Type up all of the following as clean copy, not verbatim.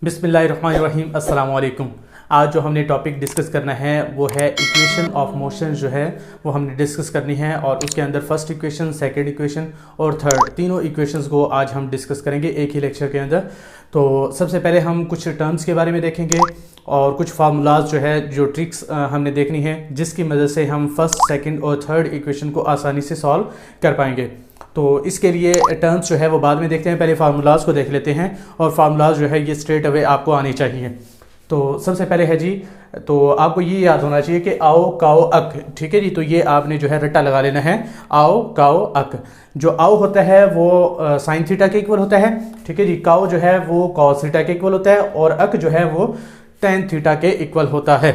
बिस्मिल्लाहिर्रहमानिर्रहीम अस्सलाम वालेकुम। आज जो हमने टॉपिक डिस्कस करना है वो है इक्वेशन ऑफ मोशन जो है वो हमने डिस्कस करनी है और उसके अंदर फर्स्ट इक्वेशन, सेकंड इक्वेशन और थर्ड तीनों इक्वेशंस को आज हम डिस्कस करेंगे एक ही लेक्चर के अंदर। तो सबसे पहले हम कुछ टर्म्स के बारे में देखेंगे और कुछ फार्मूलाज जो है जो ट्रिक्स हमने देखनी है जिसकी मदद से हम फर्स्ट, सेकंड और थर्ड इक्वेशन को आसानी से सॉल्व कर पाएंगे। तो इसके लिए टर्म्स जो है वो बाद में देखते हैं, पहले फार्मूलाज को देख लेते हैं और फार्मूलाज जो है ये स्ट्रेट अवे आपको आने चाहिए। तो सबसे पहले है जी, तो आपको ये याद होना चाहिए कि आओ काओ अक, ठीक है जी। तो ये आपने जो है रट्टा लगा लेना है, आओ काओ अक। जो आओ होता है वो साइन थीटा के इक्वल होता है, ठीक है जी। काओ जो है वो कॉस थीटा के इक्वल होता है और अक जो है वो टेन थीटा के इक्वल होता है।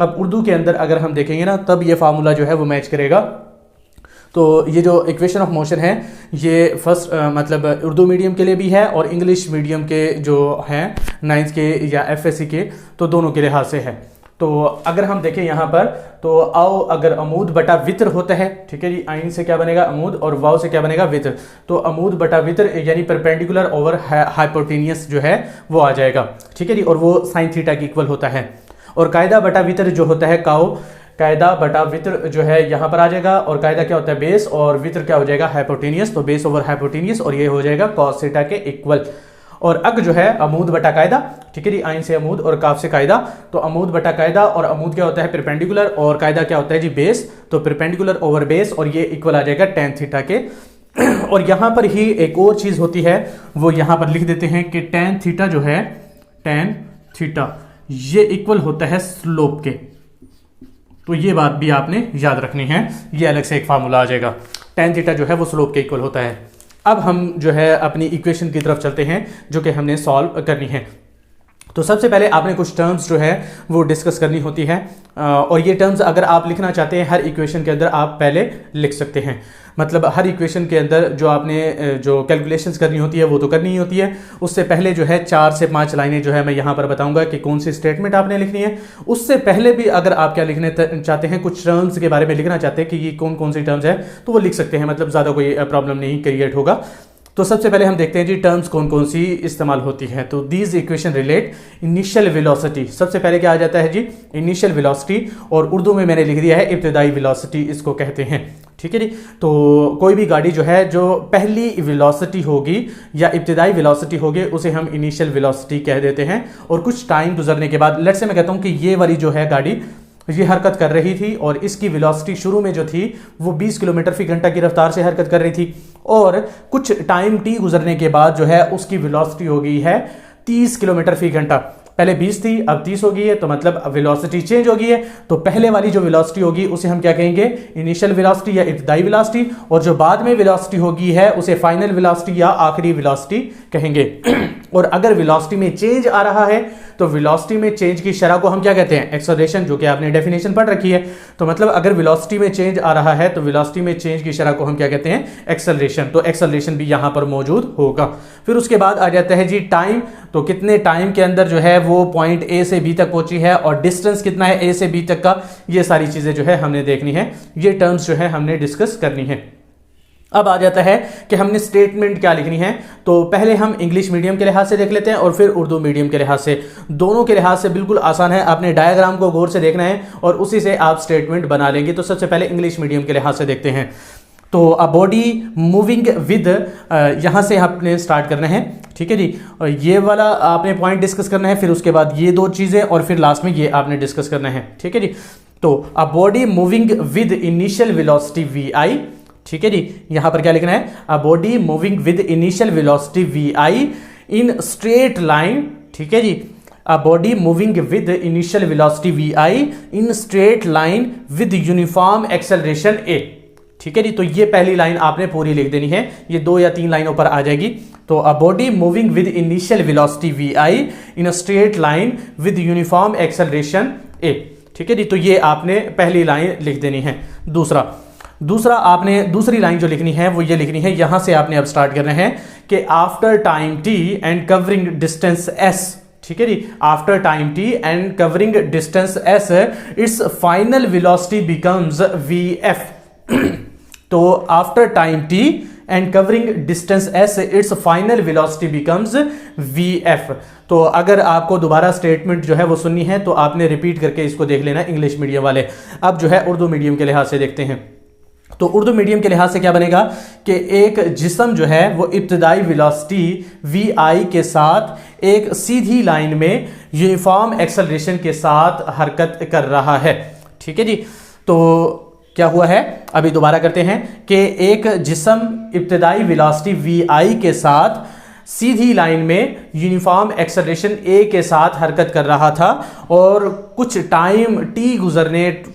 अब उर्दू के अंदर अगर हम देखेंगे ना तब ये फार्मूला जो है वो मैच करेगा। तो ये जो इक्वेशन ऑफ मोशन है ये फर्स्ट मतलब उर्दू मीडियम के लिए भी है और इंग्लिश मीडियम के जो हैं 9th के या एफएससी के, तो दोनों के लिहाज से है। तो अगर हम देखें यहाँ पर तो आओ अगर अमूद बटा वित्र होता है, ठीक है जी। आइन से क्या बनेगा अमूद और वाव से क्या बनेगा वित्र। तो अमूद बटा वित्र यानी परपेंडिकुलर ओवर हाइपोटेनियस जो है वो आ जाएगा, ठीक है जी। और वो साइन थीटा की इक्वल होता है। और कायदा बटा वित्र जो होता है काओ, कायदा बटा वित्र जो है यहाँ पर आ जाएगा। और कायदा क्या होता है बेस और वित्र क्या हो जाएगा हाइपोटेनियस। तो बेस ओवर हाइपोटेनियस और ये हो जाएगा कॉस थीटा के इक्वल। और अग जो है अमूद बटा कायदा, ठीक है जी। आइन से अमूद और काफ से कायदा। तो अमूद बटा कायदा और अमूद क्या होता है परपेंडिकुलर और कायदा क्या होता है जी बेस। तो परपेंडिकुलर ओवर बेस और ये इक्वल आ जाएगा टेन थीटा के। और यहाँ पर ही एक और चीज होती है वो यहाँ पर लिख देते हैं कि टेन थीटा जो है, टेन थीटा ये इक्वल होता है स्लोप के। तो ये बात भी आपने याद रखनी है, ये अलग से एक फार्मूला आ जाएगा। टेन थीटा जो है वो स्लोप के इक्वल होता है। अब हम जो है अपनी इक्वेशन की तरफ चलते हैं जो कि हमने सॉल्व करनी है। तो सबसे पहले आपने कुछ टर्म्स जो है वो डिस्कस करनी होती है और ये टर्म्स अगर आप लिखना चाहते हैं हर इक्वेशन के अंदर आप पहले लिख सकते हैं। मतलब हर इक्वेशन के अंदर जो आपने जो कैलकुलेशंस करनी होती है वो तो करनी ही होती है। उससे पहले जो है 4 से 5 लाइनें जो है मैं यहाँ पर बताऊंगा कि कौन सी स्टेटमेंट आपने लिखनी है। उससे पहले भी अगर आप क्या लिखने चाहते हैं, कुछ टर्म्स के बारे में लिखना चाहते हैं कि ये कौन कौन सी टर्म्स है तो वो लिख सकते हैं, मतलब ज़्यादा कोई प्रॉब्लम नहीं क्रिएट होगा। तो सबसे पहले हम देखते हैं जी टर्म्स कौन कौन सी इस्तेमाल होती है। तो these equation relate initial velocity. सबसे पहले क्या आ जाता है जी इनिशियल वेलोसिटी और उर्दू में मैंने लिख दिया है इब्तिदाई वेलोसिटी इसको कहते हैं, ठीक है जी। तो कोई भी गाड़ी जो है जो पहली वेलोसिटी होगी या इब्तिदाई वेलोसिटी होगी उसे हम इनिशियल वेलोसिटी कह देते हैं। और कुछ टाइम गुजरने के बाद लेट्स से मैं कहता हूँ कि ये वाली जो है गाड़ी ये हरकत कर रही थी और इसकी वेलोसिटी शुरू में जो थी वो 20 किलोमीटर फी घंटा की रफ्तार से हरकत कर रही थी और कुछ टाइम टी गुजरने के बाद जो है उसकी वेलोसिटी हो गई है 30 किलोमीटर फी घंटा। पहले 20 थी अब 30 हो गई है तो मतलब वेलोसिटी चेंज हो गई है। तो पहले वाली जो वेलोसिटी होगी उसे हम क्या कहेंगे इनिशियल वेलोसिटी या इब्तिदाई वेलोसिटी और जो बाद में वेलोसिटी होगी है उसे फाइनल वेलोसिटी या आखिरी वेलोसिटी कहेंगे। और अगर वेलोसिटी में चेंज आ रहा है तो वेलोसिटी में चेंज की शरह को हम क्या कहते हैं एक्सेलरेशन, जो कि आपने डेफिनेशन पढ़ रखी है। तो मतलब अगर वेलोसिटी में चेंज आ रहा है तो वेलोसिटी में चेंज की शरह को हम क्या कहते हैं एक्सेलरेशन। तो एक्सेलरेशन भी यहाँ पर मौजूद होगा। फिर उसके बाद आ जाता है जी टाइम। तो कितने टाइम के अंदर जो है वो पॉइंट ए से बी तक पहुंची है और डिस्टेंस कितना है ए से बी तक का, ये सारी चीजें जो है हमने देखनी है, ये टर्म्स जो है हमने डिस्कस करनी है। अब आ जाता है कि हमने स्टेटमेंट क्या लिखनी है। तो पहले हम इंग्लिश मीडियम के लिहाज से देख लेते हैं और फिर उर्दू मीडियम के लिहाज से। दोनों के लिहाज से बिल्कुल आसान है, आपने डायग्राम को गौर से देखना है और उसी से आप स्टेटमेंट बना लेंगे। तो सबसे पहले इंग्लिश मीडियम के लिहाज से देखते हैं। तो अ बॉडी मूविंग विद, यहाँ से आपने स्टार्ट करना है, ठीक है जी। ये वाला आपने पॉइंट डिस्कस करना है, फिर उसके बाद ये दो चीज़ें और फिर लास्ट में ये आपने डिस्कस करना है, ठीक है जी। तो a body moving with initial velocity v i, ठीक है जी। यहां पर क्या लिखना है a body moving with initial velocity v i in straight line, ठीक है जी। A body moving with initial velocity v i in straight line with uniform acceleration a, ठीक है जी। तो ये पहली लाइन आपने पूरी लिख देनी है, ये 2 या 3 लाइनों पर आ जाएगी। तो a body moving with initial velocity v i in straight line with uniform acceleration a, ठीक है जी। तो ये आपने पहली लाइन लिख देनी है। दूसरा आपने दूसरी लाइन जो लिखनी है वो ये लिखनी है, यहां से आपने अब स्टार्ट करना है कि after time t and covering distance s, ठीक है जी। After time t and covering distance s its final velocity becomes v f. तो after time t and covering distance s its final velocity becomes vf। तो अगर आपको दोबारा statement जो है वो सुननी है तो आपने रिपीट करके इसको देख लेना इंग्लिश मीडियम वाले। अब जो है उर्दू मीडियम के लिहाज से देखते हैं। तो उर्दू मीडियम के लिहाज से क्या बनेगा कि एक जिस्म जो है वो इब्तदाई वेलोसिटी vi के साथ एक सीधी लाइन में यूनिफॉर्म एक्सेलरेशन के साथ हरकत कर रहा है। ठीक है जी। तो क्या हुआ है, अभी दोबारा करते हैं कि एक जिस्म इब्तदाई वेलोसिटी vi के साथ सीधी लाइन में यूनिफॉर्म एक्सेलरेशन a के साथ हरकत कर रहा था और कुछ टाइम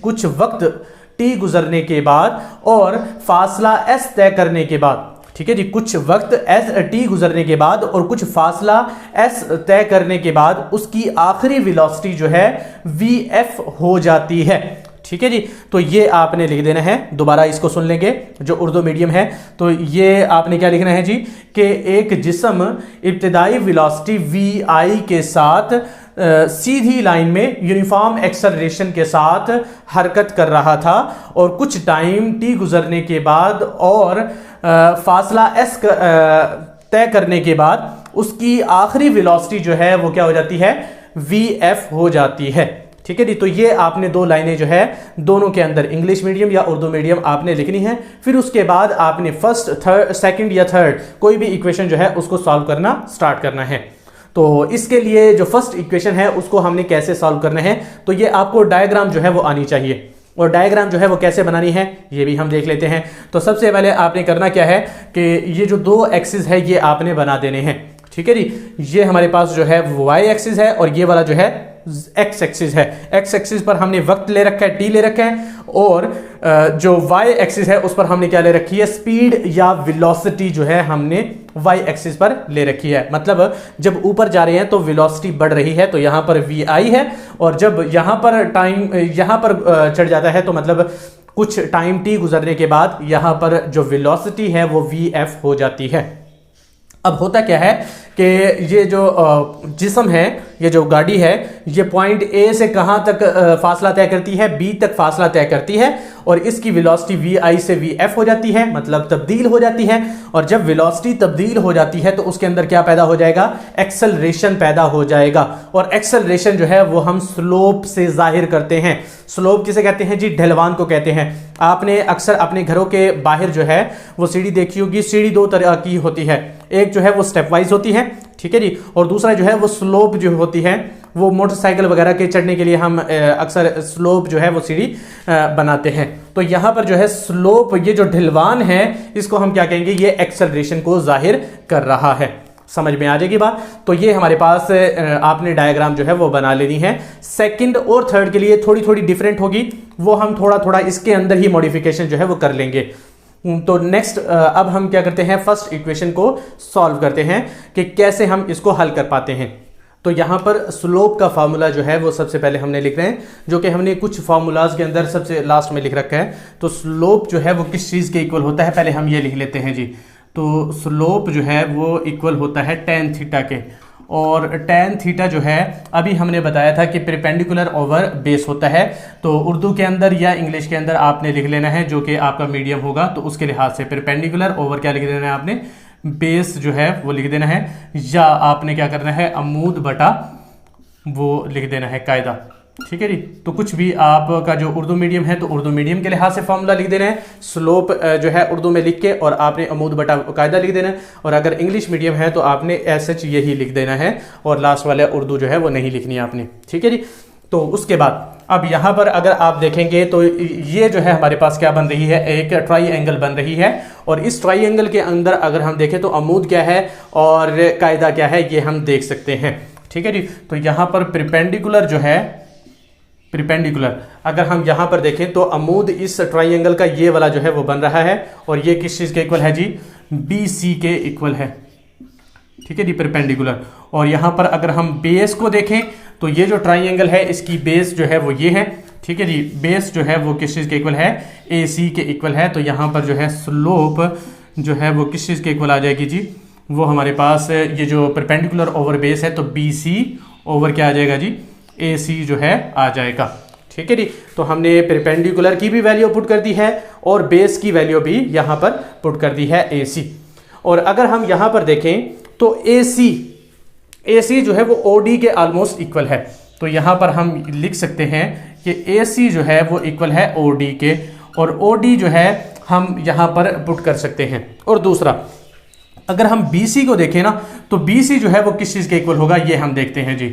कुछ वक्त t गुजरने के बाद और फासला s तय करने के बाद, ठीक है जी, कुछ वक्त t गुजरने के बाद और कुछ फासला s तय करने के बाद उसकी आखिरी वेलोसिटी जो है vf हो जाती है। ठीक है जी। तो ये आपने लिख देना है, दोबारा इसको सुन लेंगे जो उर्दू मीडियम है। तो ये आपने क्या लिखना है जी कि एक जिस्म इब्तिदाई वेलोसिटी vi के साथ सीधी लाइन में यूनिफॉर्म एक्सेलरेशन के साथ हरकत कर रहा था और कुछ टाइम t गुजरने के बाद और फासला s तय करने के बाद उसकी आखिरी वेलोसिटी जो है वो क्या हो जाती है, vf हो जाती है। ठीक है जी। तो ये आपने दो लाइनें जो है दोनों के अंदर इंग्लिश मीडियम या उर्दू मीडियम आपने लिखनी है। फिर उसके बाद आपने फर्स्ट सेकंड या थर्ड कोई भी इक्वेशन जो है उसको सॉल्व करना स्टार्ट करना है। तो इसके लिए जो फर्स्ट इक्वेशन है उसको हमने कैसे सॉल्व करना है, तो ये आपको डायग्राम जो है वो आनी चाहिए और डायग्राम जो है वो कैसे बनानी है ये भी हम देख लेते हैं। तो सबसे पहले आपने करना क्या है कि ये जो दो एक्सिस है ये आपने बना देने हैं। ठीक है जी। ये हमारे पास जो है y एक्सिस है और ये वाला जो है x एक्सिस है। x एक्सिस पर हमने वक्त ले रखा है, t ले रखा है, और जो y एक्सिस है उस पर हमने क्या ले रखी है, स्पीड या वेलोसिटी जो है हमने y एक्सिस पर ले रखी है। मतलब जब ऊपर जा रहे हैं तो वेलोसिटी बढ़ रही है तो यहाँ पर vi है, और जब यहाँ पर चढ़ जाता है तो मतलब कुछ टाइम t गुजरने के बाद यहाँ पर जो वेलोसिटी है वो vf हो जाती है। अब होता क्या है कि ये जो जिस्म है, ये जो गाड़ी है, ये पॉइंट ए से कहाँ तक फासला तय करती है, बी तक फासला तय करती है और इसकी वेलोसिटी vi से vf हो जाती है, मतलब तब्दील हो जाती है। और जब वेलोसिटी तब्दील हो जाती है तो उसके अंदर क्या पैदा हो जाएगा, एक्सेलरेशन पैदा हो जाएगा। और एक्सेलरेशन जो है वो हम स्लोप से जाहिर करते हैं। स्लोप किसे कहते हैं जी, ढलवान को कहते हैं। आपने अक्सर अपने घरों के बाहर जो है वो सीढ़ी देखी होगी। सीढ़ी दो तरह की होती है, एक जो है वो स्टेप वाइज होती है, ठीक है जी, और दूसरा जो है वो स्लोप जो होती है, वो मोटरसाइकिल वगैरह के चढ़ने के लिए हम अक्सर स्लोप जो है वो सीढ़ी बनाते हैं। तो यहाँ पर जो है स्लोप, ये जो ढलवान है, इसको हम क्या कहेंगे, ये एक्सेलरेशन को जाहिर कर रहा है। समझ में आ जाएगी बात। तो ये हमारे पास आपने डायग्राम जो है वो बना लेनी है। सेकंड और थर्ड के लिए थोड़ी थोड़ी डिफरेंट होगी, वो हम थोड़ा थोड़ा इसके अंदर ही मॉडिफिकेशन जो है वो कर लेंगे। तो नेक्स्ट अब हम क्या करते हैं, फर्स्ट इक्वेशन को सॉल्व करते हैं कि कैसे हम इसको हल कर पाते हैं। तो यहाँ पर स्लोप का फार्मूला जो है वो सबसे पहले हमने लिख रहे हैं, जो कि हमने कुछ फार्मूलाज के अंदर सबसे लास्ट में लिख रखा है। तो स्लोप जो है वो किस चीज़ के इक्वल होता है, पहले हम ये लिख लेते हैं जी। तो स्लोप जो है वो इक्वल होता है tan थीटा के, और tan थीटा जो है अभी हमने बताया था कि परपेंडिकुलर ओवर बेस होता है। तो उर्दू के अंदर या इंग्लिश के अंदर आपने लिख लेना है, जो कि आपका मीडियम होगा, तो उसके लिहाज से परपेंडिकुलर ओवर क्या लिख देना है आपने, बेस जो है वो लिख देना है, या आपने क्या करना है, अमूद बटा वो लिख देना है कायदा। ठीक है जी। तो कुछ भी आपका जो उर्दू मीडियम है तो उर्दू मीडियम के लिहाज से फॉर्मूला लिख देना है, स्लोप जो है उर्दू में लिख के, और आपने अमूद बटा कायदा लिख देना है। और अगर इंग्लिश मीडियम है तो आपने एसएच यही लिख देना है, और लास्ट वाला उर्दू जो है वो नहीं लिखनी है आपने। ठीक है जी। तो उसके बाद अब यहाँ पर अगर आप देखेंगे तो ये जो है हमारे पास क्या बन रही है, एक ट्राइंगल बन रही है, और इस ट्राइंगल के अंदर अगर हम देखें तो अमूद क्या है और कायदा क्या है ये हम देख सकते हैं। ठीक है जी। तो यहाँ पर परपेंडिकुलर जो है, परपेंडिकुलर अगर हम यहाँ पर देखें तो अमूद इस ट्राइंगल का ये वाला जो है वो बन रहा है, और ये किस चीज़ के इक्वल है जी, BC के इक्वल है। ठीक है जी, परपेंडिकुलर। और यहाँ पर अगर हम बेस को देखें तो ये जो ट्राइंगल है इसकी बेस जो है वो ये है। ठीक है जी, बेस जो है वो किस चीज़ के इक्वल है, AC के इक्वल है। तो यहाँ पर जो है स्लोप जो है वो किस चीज़ के इक्वल आ जाएगी जी, वो हमारे पास ये जो परपेंडिकुलर ओवर बेस है तो BC ओवर क्या आ जाएगा जी, AC जो है आ जाएगा। ठीक है जी। तो हमने परपेंडिकुलर की भी वैल्यू पुट कर दी है और बेस की वैल्यू भी यहाँ पर पुट कर दी है AC। और अगर हम यहाँ पर देखें तो AC जो है वो OD के ऑलमोस्ट इक्वल है। तो यहाँ पर हम लिख सकते हैं कि AC जो है वो इक्वल है OD के, और OD जो है हम यहाँ पर पुट कर सकते हैं। और दूसरा, अगर हम BC को देखें ना, तो BC जो है वो किस चीज़ के इक्वल होगा, ये हम देखते हैं जी।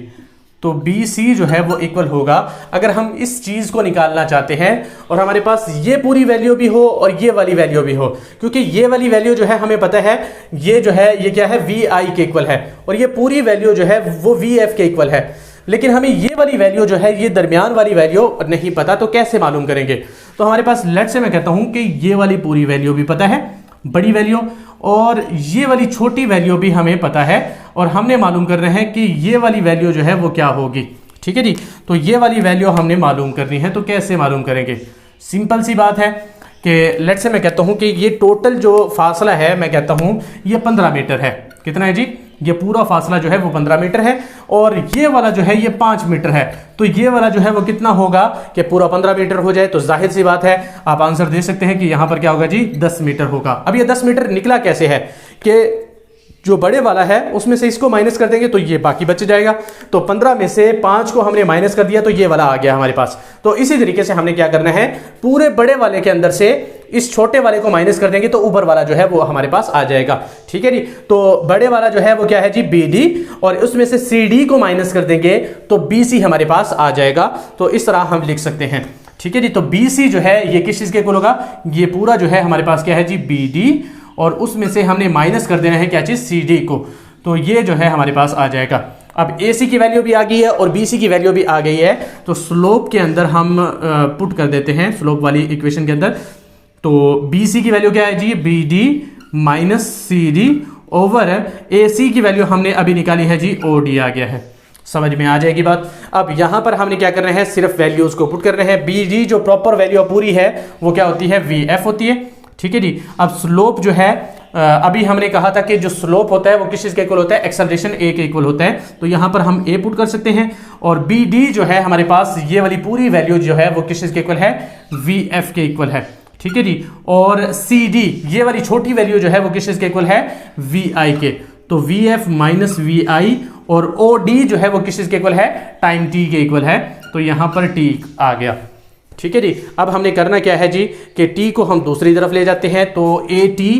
तो BC जो है वो इक्वल होगा, अगर हम इस चीज़ को निकालना चाहते हैं और हमारे पास ये पूरी वैल्यू भी हो और ये वाली वैल्यू भी हो, क्योंकि ये वाली वैल्यू जो है हमें पता है ये जो है ये क्या है, VI के इक्वल है, और ये पूरी वैल्यू जो है वो VF के इक्वल है। लेकिन हमें ये वाली वैल्यू जो है, ये दरमियान वाली वैल्यू नहीं पता, तो कैसे मालूम करेंगे। तो हमारे पास लेट से मैं कहता हूं कि ये वाली पूरी वैल्यू भी पता है, बड़ी वैल्यू, और ये वाली छोटी वैल्यू भी हमें पता है, और हमने मालूम कर रहे हैं कि ये वाली वैल्यू जो है वो क्या होगी। ठीक है जी। तो ये वाली वैल्यू हमने मालूम करनी है, तो कैसे मालूम करेंगे। सिंपल सी बात है कि लेट से मैं कहता हूं कि ये टोटल जो फासला है, मैं कहता हूं ये 15 मीटर है। कितना है जी, ये पूरा फासला जो है वो 15 मीटर है, और ये वाला जो है ये 5 मीटर है। तो ये वाला जो है वो कितना होगा कि पूरा 15 मीटर हो जाए, तो जाहिर सी बात है आप आंसर दे सकते हैं कि यहां पर क्या होगा जी, 10 मीटर होगा। अब ये 10 मीटर निकला कैसे है कि जो बड़े वाला है उसमें से इसको माइनस कर देंगे तो ये बाकी बच जाएगा। तो 15 में से 5 को हमने माइनस कर दिया तो ये वाला आ गया हमारे पास। तो इसी तरीके से हमने क्या करना है, पूरे बड़े वाले के अंदर से इस छोटे वाले को माइनस कर देंगे तो ऊपर वाला जो है वो हमारे पास आ जाएगा। ठीक है जी। तो बड़े वाला जो है वो क्या है जी, BD, और उसमें से CD को माइनस कर देंगे तो BC हमारे पास आ जाएगा। तो इस तरह हम लिख सकते हैं। ठीक है जी। तो BC जो है ये किस चीज के इक्वल होगा, ये पूरा जो है हमारे पास क्या है जी, BD, और उसमें से हमने माइनस कर देना है क्या चीज, CD को। तो ये जो है हमारे पास आ जाएगा। अब AC की वैल्यू भी आ गई है और BC की वैल्यू भी आ गई है, तो स्लोप के अंदर हम पुट कर देते हैं, स्लोप वाली इक्वेशन के अंदर। तो BC की वैल्यू क्या है जी, BD minus CD over AC की वैल्यू हमने अभी निकाली है जी, OD आ गया है। समझ में आ जाएगी बात। अब यहां पर हमने क्या कर रहे हैं, सिर्फ वैल्यूज को पुट कर रहे हैं। BD जो प्रॉपर वैल्यू पूरी है वो क्या होती है, VF होती है। ठीक है जी। अब स्लोप जो है, अभी हमने कहा था कि जो स्लोप होता है वो किस चीज के इक्वल होता है, एक्सेलरेशन A के इक्वल होता है। तो यहां पर हम A पुट कर सकते हैं, और BD जो है हमारे पास ये वाली पूरी वैल्यू जो है वो किस चीज के इक्वल है, VF के इक्वल है। ठीक है जी। और CD ये वाली छोटी वैल्यू जो है वो किस चीज के इक्वल है, VI के। तो VF माइनस VI, और OD जो है वो किस चीज के इक्वल है, टाइम T के इक्वल है। तो यहां पर T आ गया। ठीक है जी। अब हमने करना क्या है जी, कि T को हम दूसरी तरफ ले जाते हैं, तो AT,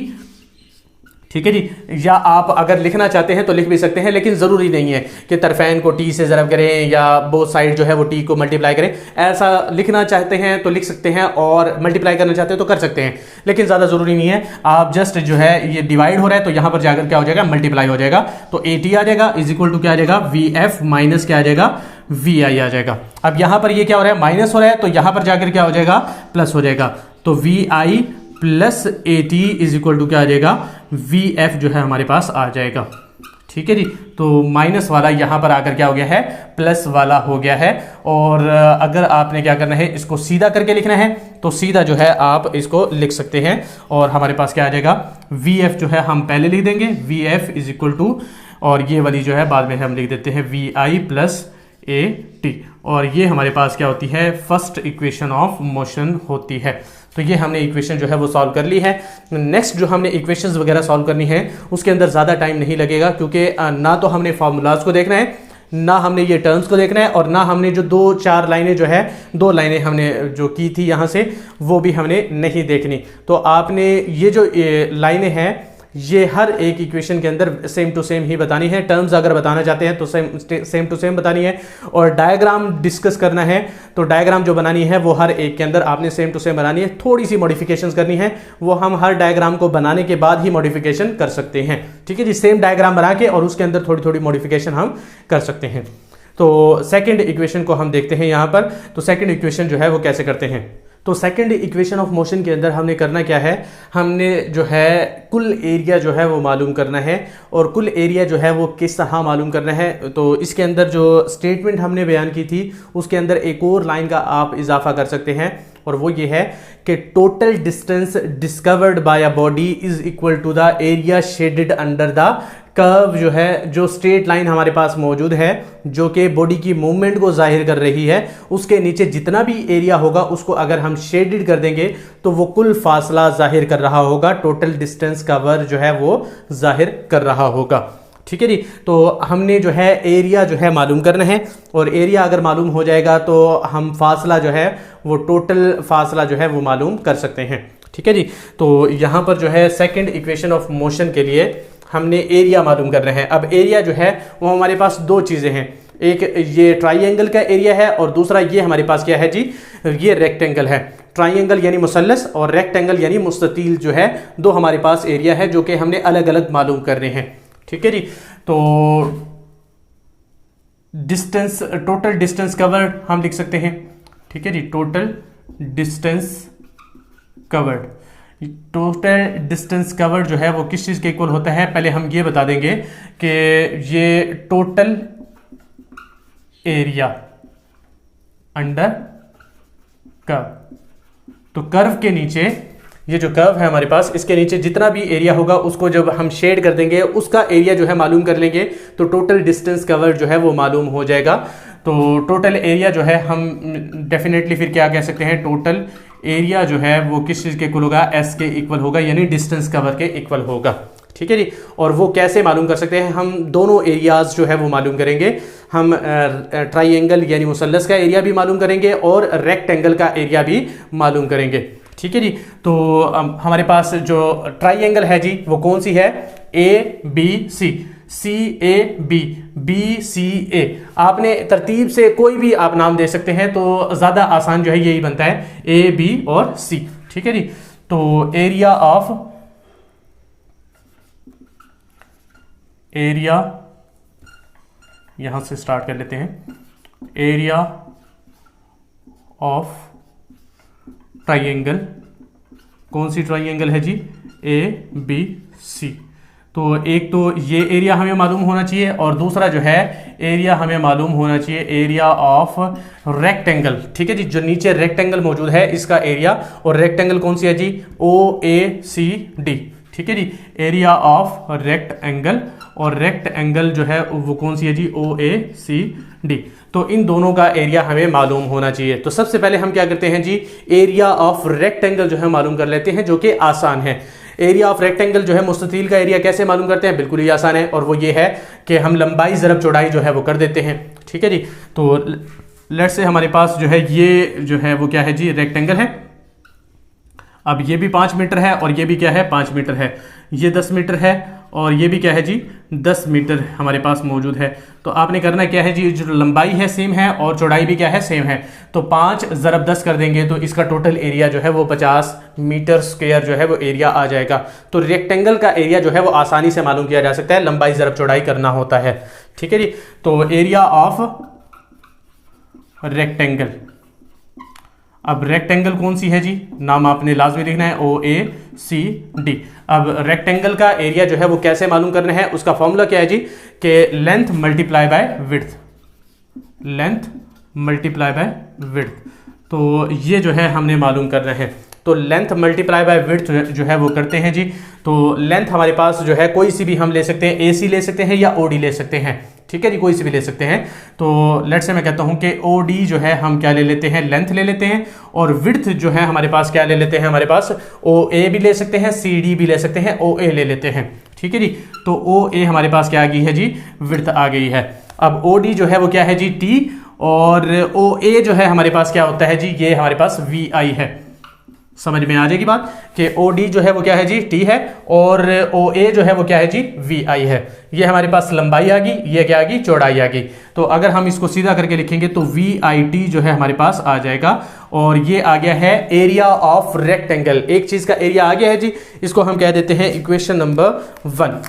ठीक है जी। या आप अगर लिखना चाहते हैं तो लिख भी सकते हैं, लेकिन ज़रूरी नहीं है कि तरफैन को T से ज़रब करें या बोथ साइड जो है वो T को मल्टीप्लाई करें। ऐसा लिखना चाहते हैं तो लिख सकते हैं, और मल्टीप्लाई करना चाहते हैं तो कर सकते हैं, लेकिन ज़्यादा ज़रूरी नहीं है। आप जस्ट जो है ये डिवाइड हो रहा है तो यहाँ पर जाकर क्या हो जाएगा, मल्टीप्लाई हो जाएगा। तो AT आ जाएगा इज इक्वल टू क्या आ जाएगा, VF माइनस क्या आ जाएगा, VI आ जाएगा। अब यहाँ पर ये क्या हो रहा है, माइनस हो रहा है, तो यहाँ पर जाकर क्या हो जाएगा, प्लस हो जाएगा। तो VI plus AT is equal to क्या आ जाएगा, VF जो है हमारे पास आ जाएगा। ठीक है जी। तो माइनस वाला यहाँ पर आकर क्या हो गया है, प्लस वाला हो गया है। और अगर आपने क्या करना है, इसको सीधा करके लिखना है तो सीधा जो है आप इसको लिख सकते हैं, और हमारे पास क्या आ जाएगा, VF जो है हम पहले लिख देंगे, VF इज इक्वल टू, और ये वाली जो है बाद में हम लिख देते हैं VI प्लस AT, और ये हमारे पास क्या होती है, फर्स्ट इक्वेशन ऑफ मोशन होती है। तो ये हमने इक्वेशन जो है वो सॉल्व कर ली है। नेक्स्ट जो हमने इक्वेशंस वगैरह सॉल्व करनी है उसके अंदर ज़्यादा टाइम नहीं लगेगा, क्योंकि ना तो हमने फार्मूलाज को देखना है, ना हमने ये टर्म्स को देखना है, और ना हमने जो 2-4 लाइनें जो है 2 लाइनें हमने जो की थी यहाँ से वो भी हमने नहीं देखनी। तो आपने ये जो लाइनें हैं ये हर एक इक्वेशन के अंदर सेम टू सेम ही बतानी है। टर्म्स अगर बताना चाहते हैं तो सेम टू सेम बतानी है, और डायग्राम डिस्कस करना है तो डायग्राम जो बनानी है वो हर एक के अंदर आपने सेम टू सेम बनानी है। थोड़ी सी मॉडिफिकेशंस करनी है, वो हम हर डायग्राम को बनाने के बाद ही मॉडिफिकेशन कर सकते हैं। ठीक है जी। सेम डायग्राम बना के और उसके अंदर थोड़ी थोड़ी मॉडिफिकेशन हम कर सकते हैं। तो सेकेंड इक्वेशन को हम देखते हैं यहाँ पर। तो सेकेंड इक्वेशन जो है वो कैसे करते हैं, तो सेकंड इक्वेशन ऑफ मोशन के अंदर हमने करना क्या है, हमने जो है कुल एरिया जो है वो मालूम करना है, और कुल एरिया जो है वो किस तरह मालूम करना है। तो इसके अंदर जो स्टेटमेंट हमने बयान की थी उसके अंदर एक और लाइन का आप इजाफा कर सकते हैं, और वो ये है कि total distance discovered by a body is equal to the area shaded under the curve. जो है, जो स्ट्रेट लाइन हमारे पास मौजूद है जो कि बॉडी की मूवमेंट को जाहिर कर रही है, उसके नीचे जितना भी एरिया होगा उसको अगर हम शेडेड कर देंगे तो वो कुल फासला जाहिर कर रहा होगा, टोटल डिस्टेंस कवर जो है वो जाहिर कर रहा होगा। ठीक है जी। तो हमने जो है एरिया जो है मालूम करना है, और एरिया अगर मालूम हो जाएगा तो हम फासला जो है वो टोटल फासला जो है वो मालूम कर सकते हैं। ठीक है जी। तो यहाँ पर जो है सेकंड इक्वेशन ऑफ मोशन के लिए हमने एरिया मालूम करना है। अब एरिया जो है वो हमारे पास दो चीज़ें हैं, एक ये ट्राइंगल का एरिया है और दूसरा ये हमारे पास क्या है जी, ये रेक्टेंगल है। ट्राइंगल यानी मुसल्लस और रेक्टेंगल यानी मुस्ततील जो है, दो हमारे पास एरिया है जो कि हमने अलग अलग मालूम करने हैं। ठीक है जी। तो डिस्टेंस, टोटल डिस्टेंस कवर्ड हम लिख सकते हैं। ठीक है जी। Total distance covered, total distance covered जो है वो किस चीज के इक्वल होता है, पहले हम ये बता देंगे कि ये टोटल एरिया अंडर कर्व। तो कर्व के नीचे, ये जो कर्व है हमारे पास, इसके नीचे जितना भी एरिया होगा उसको जब हम शेड कर देंगे उसका एरिया जो है मालूम कर लेंगे तो टोटल डिस्टेंस कवर जो है वो मालूम हो जाएगा। तो टोटल एरिया जो है हम डेफिनेटली फिर क्या कह सकते हैं, टोटल एरिया जो है वो किस चीज़ के इक्वल होगा, एस के इक्वल होगा, यानी डिस्टेंस कवर के इक्वल होगा। ठीक है जी। और वो कैसे मालूम कर सकते हैं, हम दोनों एरियाज जो है वो मालूम करेंगे। हम ट्राइंगल यानी मुसल्लस का एरिया भी मालूम करेंगे और रेक्टेंगल का एरिया भी मालूम करेंगे। ठीक है जी। तो हमारे पास जो ट्राइंगल है जी वो कौन सी है, A B C, C A B, B C A. आपने तरतीब से कोई भी आप नाम दे सकते हैं तो ज़्यादा आसान जो है यही बनता है, ए बी और सी। ठीक है जी। तो एरिया ऑफ, एरिया यहां से स्टार्ट कर लेते हैं, एरिया ऑफ ट्राइंगल, कौन सी ट्राइंगल है जी, ए बी सी। तो एक तो ये एरिया हमें मालूम होना चाहिए और दूसरा जो है एरिया हमें मालूम होना चाहिए एरिया ऑफ रेक्टेंगल। ठीक है जी। जो नीचे रेक्टेंगल मौजूद है इसका एरिया, और रेक्टेंगल कौन सी है जी, ओ ए सी डी। ठीक है जी। एरिया ऑफ रेक्टेंगल, और रेक्टेंगल जो है वो कौन सी है जी, ओ ए सी डी। तो इन दोनों का एरिया हमें मालूम होना चाहिए। तो सबसे पहले हम क्या करते हैं जी, एरिया ऑफ रेक्टेंगल जो है मालूम कर लेते हैं, जो कि आसान है। एरिया ऑफ रेक्टेंगल जो है, मुस्ततील का एरिया कैसे मालूम करते हैं, बिल्कुल ही आसान है, और वो ये है कि हम लंबाई ज़रब चौड़ाई जो है वो कर देते हैं। ठीक है जी। तो लेट्स से हमारे पास जो है ये जो है वो क्या है जी, रेक्टेंगल है। अब ये भी 5 मीटर है और ये भी क्या है, 5 मीटर है। ये 10 मीटर है और ये भी क्या है जी, 10 मीटर हमारे पास मौजूद है। तो आपने करना क्या है जी, जो लंबाई है सेम है और चौड़ाई भी क्या है, सेम है। तो 5 ज़रब 10 कर देंगे तो इसका टोटल एरिया जो है वो 50 मीटर स्क्वायर जो है वो एरिया आ जाएगा। तो रेक्टेंगल का एरिया जो है वो आसानी से मालूम किया जा सकता है, लंबाई ज़रब चौड़ाई करना होता है। ठीक है जी। तो एरिया ऑफ रेक्टेंगल, अब रेक्टेंगल कौन सी है जी, नाम आपने लाजमी लिखना है, ओ ए सी डी। अब रेक्टेंगल का एरिया जो है वो कैसे मालूम करना है, उसका फॉर्मूला क्या है जी, कि length multiply by width, length multiply by width. तो ये जो है हमने मालूम करना है। तो लेंथ मल्टीप्लाई बाय विड्थ जो है वो करते हैं जी। तो लेंथ हमारे पास जो है कोई सी भी हम ले सकते हैं, ए सी ले सकते हैं या ओ डी ले सकते हैं। ठीक है जी, कोई सी भी ले सकते हैं। तो लेट्स से मैं कहता हूं कि ओ डी जो है हम क्या ले लेते हैं, लेंथ ले लेते हैं, और विड्थ जो है हमारे पास क्या ले लेते हैं, हमारे पास ओ ए भी ले सकते हैं, सी डी भी ले सकते हैं, ओ ए ले लेते हैं। ठीक है जी। तो ओ ए हमारे पास क्या आ गई है जी, विड्थ आ गई है। अब ओ डी जो है वो क्या है जी, टी, और ओ ए जो है हमारे पास क्या होता है जी, ये हमारे पास वी आई है। समझ में आ जाएगी बात कि ओ डी जो है वो क्या है जी, टी है, और ओ ए जो है वो क्या है जी, वी आई है। ये हमारे पास लंबाई आ गई, ये क्या आ गई, चौड़ाई आ गई। तो अगर हम इसको सीधा करके लिखेंगे तो वी आई टी जो है हमारे पास आ जाएगा, और ये आ गया है एरिया ऑफ रेक्टेंगल। एक चीज का एरिया आ गया है जी, इसको हम कह देते हैं इक्वेशन नंबर 1।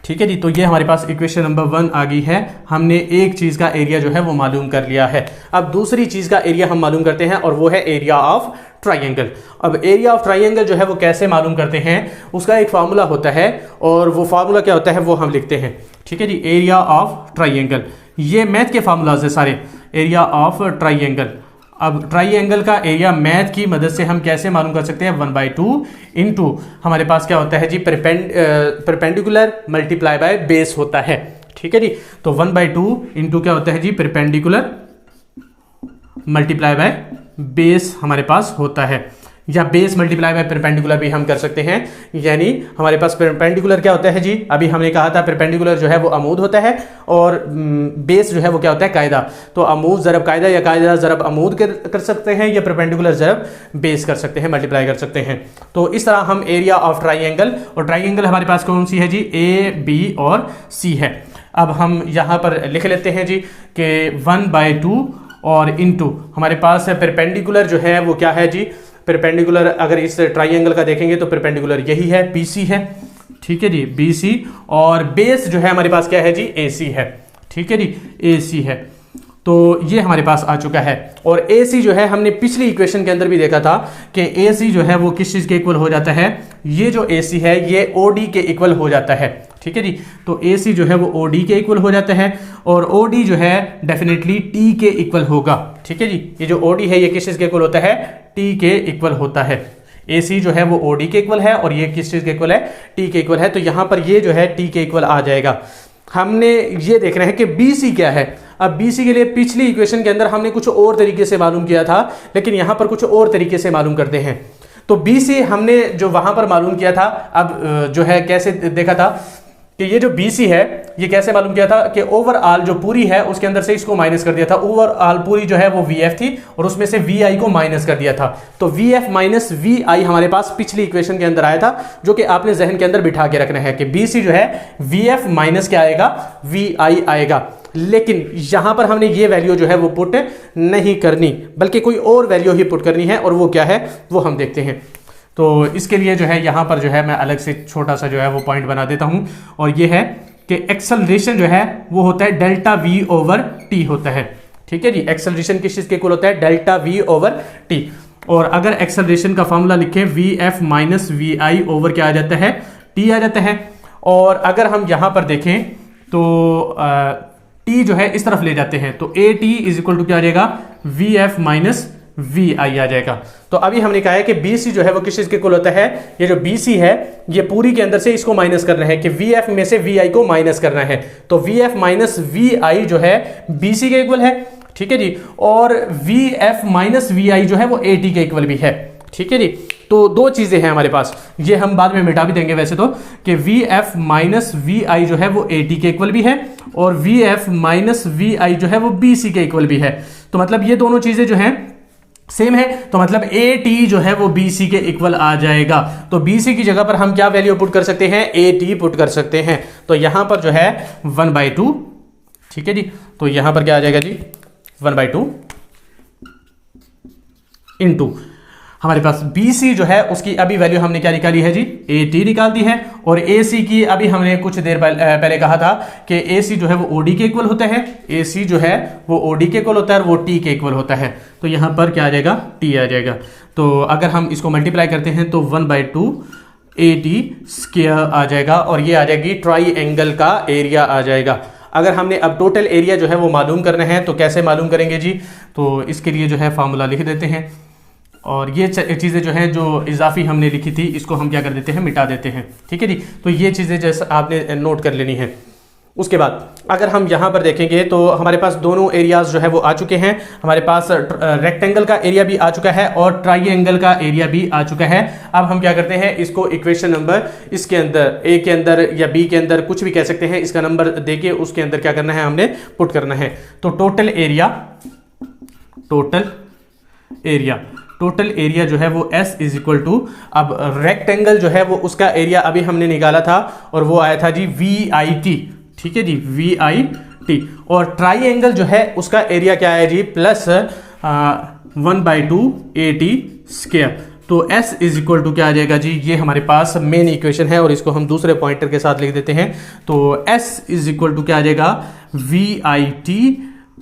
ठीक है जी। तो ये हमारे पास इक्वेशन नंबर 1 आ गई है। हमने एक चीज का एरिया जो है वो मालूम कर लिया है। अब दूसरी चीज का एरिया हम मालूम करते हैं, और वो है एरिया ऑफ ट्राइंगल। अब एरिया ऑफ ट्राइंगल जो है वो कैसे मालूम करते हैं, उसका एक फार्मूला होता है, और वो फार्मूला क्या होता है वो हम लिखते हैं। ठीक है जी। एरिया ऑफ ट्राइंगल, ये मैथ के फार्मूलाज है सारे। एरिया ऑफ ट्राइंगल, अब ट्राइंगल का एरिया मैथ की मदद से हम कैसे मालूम कर सकते हैं, 1/2 इंटू हमारे पास क्या होता है जी, परपेंडिकुलर मल्टीप्लाई बाय बेस होता है। ठीक है जी, तो 1/2 इंटू क्या होता है जी, परपेंडिकुलर मल्टीप्लाई बाय बेस हमारे पास होता है, या बेस मल्टीप्लाई बाय परपेंडिकुलर भी हम कर सकते हैं। यानी हमारे पास परपेंडिकुलर क्या होता है जी, अभी हमने कहा था परपेंडिकुलर जो है वो अमूद होता है और बेस जो है वो क्या होता है, कायदा। तो अमूद ज़रब कायदा या कायदा ज़रब अमूद कर सकते हैं, या परपेंडिकुलर ज़रब बेस कर सकते हैं, मल्टीप्लाई कर सकते हैं। तो इस तरह हम एरिया ऑफ ट्राइंगल, और ट्राइंगल हमारे पास कौन सी है जी, A, B और C है। अब हम यहाँ पर लिख लेते हैं जी कि 1/2 और इंटू हमारे पास परपेंडिकुलर जो है वो क्या है जी, परपेंडिकुलर अगर इस ट्राइंगल का देखेंगे तो परपेंडिकुलर यही है, BC है। ठीक है जी, BC, और बेस जो है हमारे पास क्या है जी, AC है। ठीक है जी, AC है। तो ये हमारे पास आ चुका है। और AC जो है हमने पिछली इक्वेशन के अंदर भी देखा था कि AC जो है वो किस चीज़ के इक्वल हो जाता है, ये जो AC है ये OD के इक्वल हो जाता है। ठीक है जी, तो AC जो है वो OD के इक्वल हो जाता है, और OD जो है डेफिनेटली T के इक्वल होगा। ठीक है जी, ये जो OD है ये किस चीज़ के इक्वल होता है, T के इक्वल होता है। AC जो है वो OD के इक्वल है, और ये किस चीज़ के इक्वल है, T के इक्वल है। तो यहाँ पर ये जो है T के इक्वल आ जाएगा। हमने ये देख रहे हैं कि BC क्या है। अब BC के लिए पिछली इक्वेशन के अंदर हमने कुछ और तरीके से मालूम किया था, लेकिन यहाँ पर कुछ और तरीके से मालूम करते हैं। तो BC हमने जो वहाँ पर मालूम किया था, अब जो है कैसे देखा था कि ये जो BC है ये कैसे मालूम किया था कि ओवरऑल जो पूरी है उसके अंदर से इसको माइनस कर दिया था। ओवरऑल पूरी जो है वो VF थी और उसमें से VI को माइनस कर दिया था। तो VF माइनस VI हमारे पास पिछली इक्वेशन के अंदर आया था, जो कि आपने जहन के अंदर बिठा के रखना है कि BC जो है VF माइनस क्या आएगा, VI आएगा। लेकिन यहां पर हमने ये वैल्यू जो है वो पुट नहीं करनी, बल्कि कोई और वैल्यू ही पुट करनी है, और वो क्या है वो हम देखते हैं। तो इसके लिए जो है यहाँ पर जो है मैं अलग से छोटा सा जो है वो पॉइंट बना देता हूँ, और ये है कि एक्सेलरेशन जो है वो होता है डेल्टा V ओवर T होता है। ठीक है जी, एक्सेलरेशन किस चीज़ के इक्वल होता है, डेल्टा V ओवर T। और अगर एक्सेलरेशन का फॉर्मूला लिखें VF माइनस VI ओवर क्या आ जाता है, T आ जाता है। और अगर हम यहाँ पर देखें तो T जो है इस तरफ ले जाते हैं, तो AT इज इक्वल टू क्या आ जाएगा, VF माइनस VI आ जाएगा। तो अभी हमने कहा है कि BC जो है वो किस चीज़ के इक्वल होता है, ये जो BC है ये पूरी के अंदर से इसको माइनस करना है, कि VF में से VI को माइनस करना है। तो VF माइनस VI जो है BC के इक्वल है। ठीक है जी, और VF माइनस VI जो है वो AT के इक्वल भी है। ठीक है जी, तो दो चीज़ें हैं हमारे पास, ये हम बाद में मिटा भी देंगे वैसे तो, कि VF माइनस VI जो है वो AT के इक्वल भी है, और VF माइनस VI जो है वो BC के इक्वल भी है। तो मतलब ये दोनों चीज़ें जो हैं सेम है, तो मतलब AT जो है वो BC के इक्वल आ जाएगा। तो BC की जगह पर हम क्या वैल्यू पुट कर सकते हैं, AT पुट कर सकते हैं। तो यहां पर जो है 1/2, ठीक है जी, तो यहां पर क्या आ जाएगा जी, 1/2 इंटू हमारे पास BC जो है उसकी अभी वैल्यू हमने क्या निकाली है जी, AT निकाल दी है। और AC की अभी हमने कुछ देर पहले कहा था कि AC जो है वो OD के इक्वल होता है, AC जो है वो OD के इक्वल होता है और वो T के इक्वल होता है। तो यहाँ पर क्या आ जाएगा, T आ जाएगा। तो अगर हम इसको मल्टीप्लाई करते हैं तो 1/2 AT स्क्वायर आ जाएगा, और ये आ जाएगी ट्राइंगल का एरिया आ जाएगा। अगर हमने अब टोटल एरिया जो है वो मालूम करना है तो कैसे मालूम करेंगे जी, तो इसके लिए जो है फार्मूला लिख देते हैं, और ये चीज़ें जो हैं जो इजाफी हमने लिखी थी इसको हम क्या कर देते हैं, मिटा देते हैं। ठीक है जी, तो ये चीज़ें जैसे आपने नोट कर लेनी है। उसके बाद अगर हम यहाँ पर देखेंगे तो हमारे पास दोनों एरियाज जो है वो आ चुके हैं। हमारे पास रेक्टेंगल का एरिया भी आ चुका है और ट्राइंगल का एरिया भी आ चुका है। अब हम क्या करते हैं, इसको इक्वेशन नंबर इसके अंदर A के अंदर या B के अंदर कुछ भी कह सकते हैं, इसका नंबर देके उसके अंदर क्या करना है, हमने पुट करना है। तो टोटल एरिया जो है वो S इज इक्वल टू, अब रेक्टेंगल जो है वो उसका एरिया अभी हमने निकाला था और वो आया था जी VIT। ठीक है जी, VIT। और ट्राइंगल जो है उसका एरिया क्या है जी, प्लस 1/2 AT स्क्वायर। तो S इज इक्वल टू क्या आ जाएगा जी, ये हमारे पास मेन इक्वेशन है और इसको हम दूसरे पॉइंटर के साथ लिख देते हैं। तो S इज इक्वल टू क्या आ जाएगा, VIT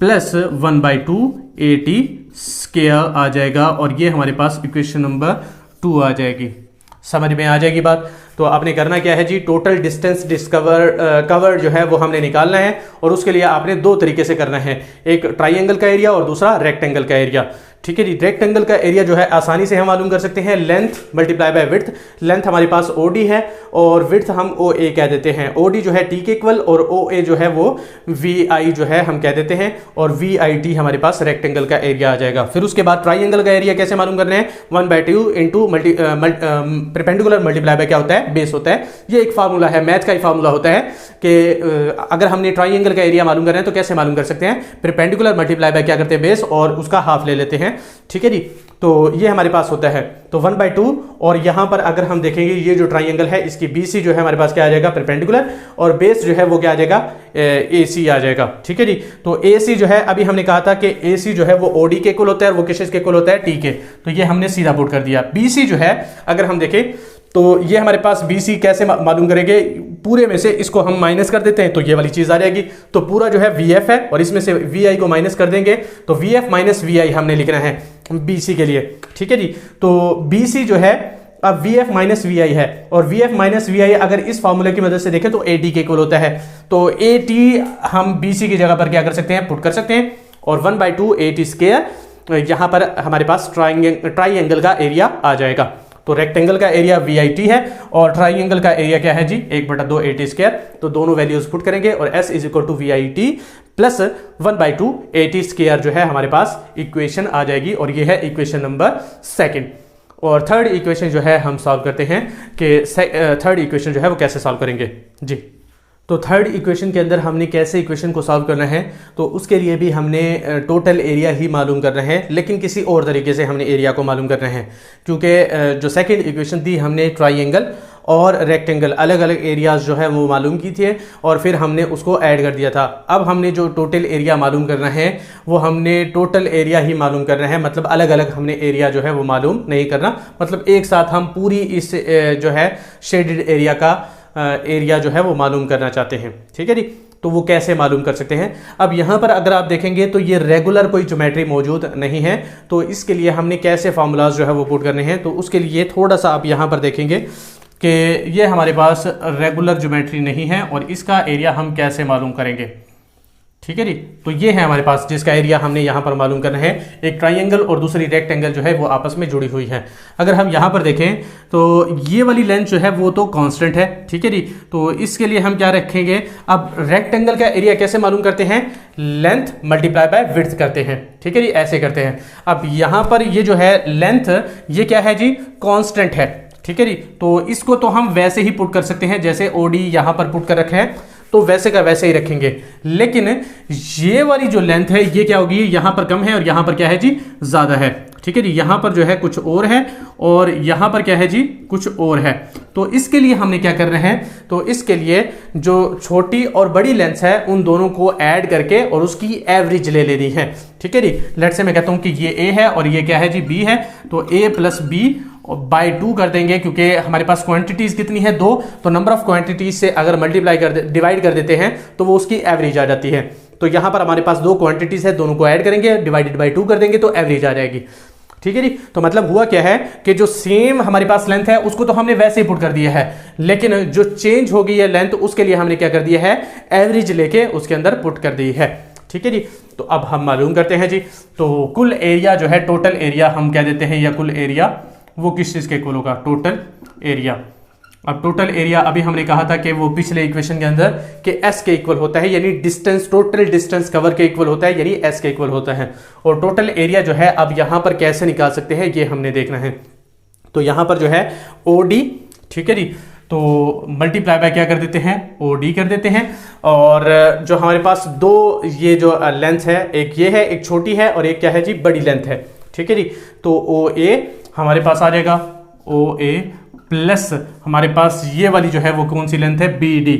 प्लस 1/2 AT स्क्वायर आ जाएगा, और ये हमारे पास इक्वेशन नंबर 2 आ जाएगी। समझ में आ जाएगी बात। तो आपने करना क्या है जी, टोटल डिस्टेंस कवर जो है वो हमने निकालना है, और उसके लिए आपने दो तरीके से करना है, एक ट्राइंगल का एरिया और दूसरा रेक्टेंगल का एरिया। ठीक है जी। रेक्टेंगल का एरिया जो है आसानी से हम मालूम कर सकते हैं, length multiply by width. Length हमारे पास OD है और विड्थ हम OA कह देते हैं। OD जो है T के इक्वल और OA जो है वो VI जो है हम कह देते हैं, और VIT हमारे पास रेक्टेंगल का एरिया आ जाएगा। फिर उसके बाद ट्राइंगल का एरिया कैसे मालूम करना है, 1/2 इंटू परपेंडिकुलर मल्टीप्लाई बाय क्या होता है, बेस होता है। ये एक फार्मूला है, मैथ का ही फार्मूला होता है कि अगर हमने ट्राइंगल का एरिया मालूम करना है तो कैसे मालूम कर सकते हैं, परपेंडिकुलर मल्टीप्लाई बाय क्या करते हैं, बेस, और उसका हाफ ले लेते हैं। ठीक है जी। तो ये हमारे पास होता है तो 1/2, और यहां पर अगर हम देखेंगे ये जो ट्राइंगल है इसकी BC जो है हमारे पास क्या आ जाएगा, परपेंडिकुलर, और बेस जो है वो क्या आ जाएगा, AC आ जाएगा। ठीक है जी। तो AC जो है अभी हमने कहा था कि AC जो है वो OD के इक्वल होता है और वो किसके इक्वल होता है, T के। तो ये हमने सीधा पुट कर दिया। BC जो है अगर हम देखें तो ये हमारे पास BC कैसे मालूम करेंगे, पूरे में से इसको हम माइनस कर देते हैं तो ये वाली चीज आ जाएगी। तो पूरा जो है VF है और इसमें से VI को माइनस कर देंगे तो VF माइनस VI हमने लिखना है BC के लिए। ठीक है जी। तो BC जो है अब VF माइनस VI है, और VF माइनस VI अगर इस फार्मूले की मदद से देखें तो AD के इक्वल होता है। तो AT हम BC की जगह पर क्या कर सकते हैं, पुट कर सकते हैं, और 1/2 AT स्क्वायर यहां पर हमारे पास ट्राइंगल का एरिया आ जाएगा। तो रेक्टेंगल का एरिया VIT है और ट्राइंगल का एरिया क्या है जी, 1/2 AT स्क्वायर। तो दोनों वैल्यूज पुट करेंगे और S is equal to VIT plus 1/2 AT square जो है हमारे पास इक्वेशन आ जाएगी, और ये है इक्वेशन नंबर 2। और थर्ड इक्वेशन जो है हम सॉल्व करते हैं कि थर्ड इक्वेशन जो है वो कैसे सॉल्व करेंगे जी। तो थर्ड इक्वेशन के अंदर हमने कैसे इक्वेशन को सॉल्व करना है, तो उसके लिए भी हमने टोटल एरिया ही मालूम करना है, लेकिन किसी और तरीके से हमने एरिया को मालूम करना है, क्योंकि जो सेकंड इक्वेशन थी हमने ट्राइंगल और रेक्टेंगल अलग अलग एरियाज जो है वो मालूम की थी और फिर हमने उसको ऐड कर दिया था। अब हमने जो टोटल एरिया मालूम करना है वो हमने टोटल एरिया ही मालूम करना है, मतलब अलग अलग हमने एरिया जो है वो मालूम नहीं करना, मतलब एक साथ हम पूरी इस जो है शेडेड एरिया का एरिया जो है वो मालूम करना चाहते हैं। ठीक है जी। तो वो कैसे मालूम कर सकते हैं, अब यहाँ पर अगर आप देखेंगे तो ये रेगुलर कोई ज्योमेट्री मौजूद नहीं है, तो इसके लिए हमने कैसे फार्मूलाज जो है वो पुट करने हैं। तो उसके लिए थोड़ा सा आप यहाँ पर देखेंगे कि ये हमारे पास रेगुलर ज्योमेट्री नहीं है और इसका एरिया हम कैसे मालूम करेंगे। ठीक है जी। तो ये है हमारे पास जिसका एरिया हमने यहाँ पर मालूम करना है, एक ट्राइंगल और दूसरी रेक्टेंगल जो है वो आपस में जुड़ी हुई है। अगर हम यहाँ पर देखें तो ये वाली लेंथ जो है वो तो कांस्टेंट है। ठीक है जी। तो इसके लिए हम क्या रखेंगे, अब रेक्टेंगल का एरिया कैसे मालूम करते हैं, लेंथ मल्टीप्लाई बाय विड्थ करते हैं। ठीक है जी, ऐसे करते हैं। अब यहाँ पर ये जो है लेंथ ये क्या है जी, कांस्टेंट है। ठीक है जी। तो इसको तो हम वैसे ही पुट कर सकते हैं जैसे OD यहाँ पर पुट कर रखे हैं, तो वैसे का वैसे ही रखेंगे, लेकिन ये वाली जो लेंथ है ये क्या होगी, यहां पर कम है और यहां पर क्या है जी, ज्यादा है। ठीक है जी। यहां पर जो है कुछ और है और यहां पर क्या है जी, कुछ और है। तो इसके लिए हमने क्या करना है, तो इसके लिए जो छोटी और बड़ी लेंथ है उन दोनों को ऐड करके और उसकी एवरेज ले लेनी है। ठीक है जी। लेट्स से मैं कहता हूं कि ये A है और ये क्या है जी, B है, तो A प्लस B बाय 2 कर देंगे, क्योंकि हमारे पास क्वांटिटीज कितनी है, 2, तो नंबर ऑफ क्वांटिटीज से अगर मल्टीप्लाई डिवाइड कर देते हैं तो वो उसकी एवरेज आ जाती है। तो यहां पर हमारे पास 2 क्वांटिटीज है, दोनों को ऐड करेंगे, डिवाइडेड बाय 2 कर देंगे तो एवरेज आ जाएगी। ठीक है जी। तो मतलब हुआ क्या है कि जो सेम हमारे पास लेंथ है उसको तो हमने वैसे ही पुट कर दिया है, लेकिन जो चेंज हो गई है लेंथ उसके लिए हमने क्या कर दिया है, एवरेज लेके उसके अंदर पुट कर दी है। ठीक है जी। तो अब हम मालूम करते हैं जी, तो कुल एरिया जो है, टोटल एरिया हम कह देते हैं, या कुल एरिया वो किस चीज के इक्वल होगा, टोटल एरिया। अब टोटल एरिया अभी हमने कहा था कि वो पिछले इक्वेशन के अंदर कि S के इक्वल होता है, यानी डिस्टेंस, टोटल डिस्टेंस कवर के इक्वल होता है, यानी S के इक्वल होता है। और टोटल एरिया जो है अब यहां पर कैसे निकाल सकते हैं ये हमने देखना है। तो यहां पर जो है OD, ठीक है जी, तो मल्टीप्लाई बाय क्या कर देते हैं, OD कर देते हैं। और जो हमारे पास दो ये जो लेंथ है, एक ये है, एक छोटी है, और एक क्या है जी, बड़ी लेंथ है। ठीक है जी। तो OA हमारे पास आ जाएगा, OA प्लस हमारे पास ये वाली जो है वो कौन सी लेंथ है, BD।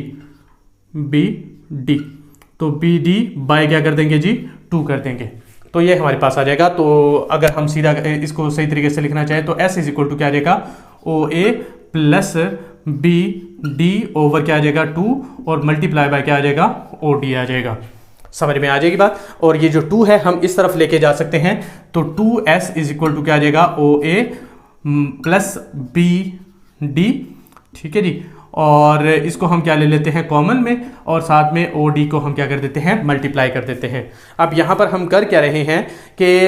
तो BD बाय क्या कर देंगे जी, 2 कर देंगे, तो ये हमारे पास आ जाएगा। तो अगर हम सीधा इसको सही तरीके से लिखना चाहें तो S इज इक्वल टू क्या आ जाएगा, OA प्लस BD ओवर क्या आ जाएगा, 2, और मल्टीप्लाई बाय क्या आ जाएगा, OD आ जाएगा। समझ में आ जाएगी बात। और ये जो 2 है हम इस तरफ लेके जा सकते हैं, तो 2S इज इक्वल टू क्या आ जाएगा, OA प्लस BD। ठीक है जी। और इसको हम क्या ले लेते हैं कॉमन में, और साथ में ओ डी को हम क्या कर देते हैं मल्टीप्लाई कर देते हैं। अब यहाँ पर हम कर क्या रहे हैं कि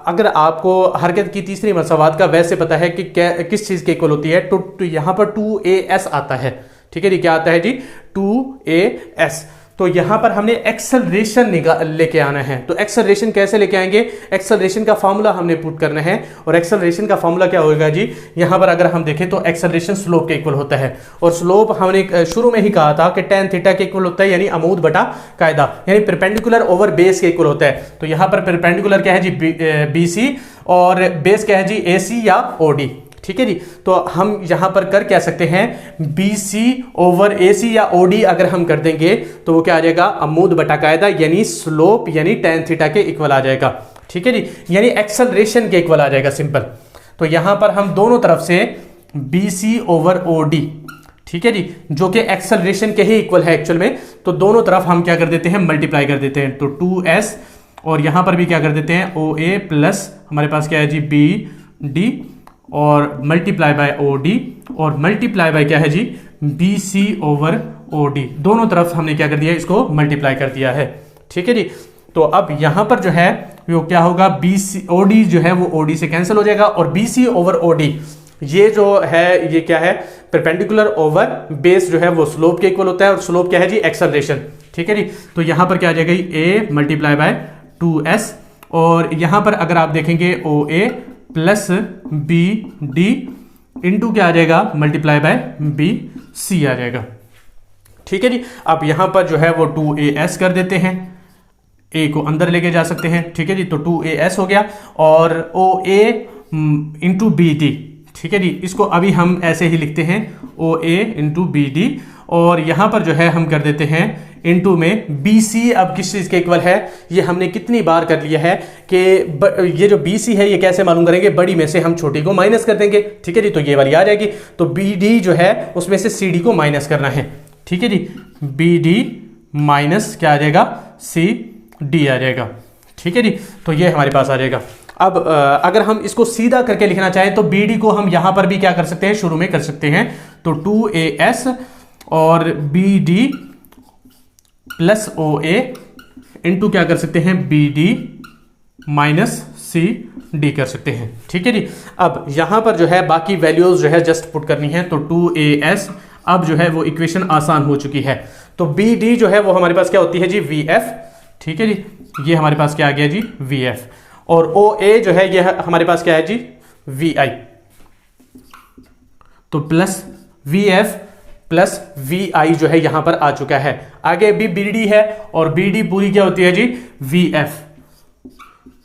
अगर आपको हरकत की तीसरी मसवात का वैसे पता है कि किस चीज़ के इक्वल होती है, तो यहाँ पर 2as आता है। ठीक है जी, क्या आता है जी 2as। तो यहां पर हमने एक्सेलरेशन लेके आना है। तो एक्सेलरेशन कैसे लेके आएंगे, एक्सेलरेशन का फार्मूला हमने पुट करना है, और एक्सेलरेशन का फार्मूला क्या होगा जी, यहां पर अगर हम देखें तो एक्सेलरेशन स्लोप के इक्वल होता है, और स्लोप हमने शुरू में ही कहा था कि tan थीटा के इक्वल होता है, यानी अमूद बटा कायदा, यानी परपेंडिकुलर ओवर बेस के इक्वल होता है। तो यहां पर परपेंडिकुलर क्या है जी BC, और बेस क्या है जी AC या OD। ठीक है जी, तो हम यहां पर कर क्या सकते हैं, BC ओवर AC या OD अगर हम कर देंगे तो वो क्या आ जाएगा, अमूद बटा कायदा यानी स्लोप यानी tan थीटा के इक्वल आ जाएगा। ठीक है जी, यानी एक्सेलरेशन के इक्वल आ जाएगा, सिंपल। तो यहां पर हम दोनों तरफ से BC ओवर OD, ठीक है जी, जो कि एक्सेलरेशन के ही इक्वल है एक्चुअल में, तो दोनों तरफ हम क्या कर देते हैं मल्टीप्लाई कर देते हैं। तो 2s, और यहां पर भी क्या कर देते हैं OA प्लस हमारे पास क्या है जी BD, और मल्टीप्लाई बाय OD, और मल्टीप्लाई बाय क्या है जी BC ओवर OD। दोनों तरफ हमने क्या कर दिया, इसको मल्टीप्लाई कर दिया है। ठीक है जी, तो अब यहां पर जो है वो क्या होगा, BC OD जो है वो OD से कैंसिल हो जाएगा, और BC ओवर OD ये जो है ये क्या है, परपेंडिकुलर ओवर बेस जो है वो स्लोप के इक्वल होता है, और स्लोप क्या है जी एक्सेलरेशन। ठीक है जी, तो यहां पर क्या आ जाएगा A मल्टीप्लाई बाय 2s, और यहां पर अगर आप देखेंगे OA प्लस BD इंटू क्या आ जाएगा, मल्टीप्लाई बाय BC आ जाएगा। ठीक है जी, अब यहां पर जो है वो 2as कर देते हैं, A को अंदर लेके जा सकते हैं। ठीक है जी, तो 2as हो गया, और OA इंटू BD। ठीक है जी, इसको अभी हम ऐसे ही लिखते हैं OA इंटू BD, और यहां पर जो है हम कर देते हैं इनटू में BC। अब किस चीज के इक्वल है, ये हमने कितनी बार कर लिया है कि ये जो BC है ये कैसे मालूम करेंगे, बड़ी में से हम छोटी को माइनस कर देंगे। ठीक है जी, तो ये वाली आ जाएगी, तो BD जो है उसमें से CD को माइनस करना है। ठीक है जी, BD माइनस क्या आ जाएगा, CD आ जाएगा। ठीक है जी, तो ये हमारे पास आ जाएगा। अब अगर हम इसको सीधा करके लिखना चाहें तो BD को हम यहां पर भी क्या कर सकते हैं, शुरू में कर सकते हैं। तो 2as और BD प्लस OA इंटू क्या कर सकते हैं, BD माइनस CD कर सकते हैं। ठीक है जी, अब यहां पर जो है बाकी वैल्यूज जो है जस्ट पुट करनी है। तो 2as, अब जो है वो इक्वेशन आसान हो चुकी है। तो BD जो है वो हमारे पास क्या होती है जी VF। ठीक है जी, ये हमारे पास क्या आ गया जी VF, और OA जो है ये हमारे पास क्या है जी VI। तो प्लस VF प्लस VI जो है यहां पर आ चुका है। आगे भी BD है, और BD पूरी क्या होती है जी VF,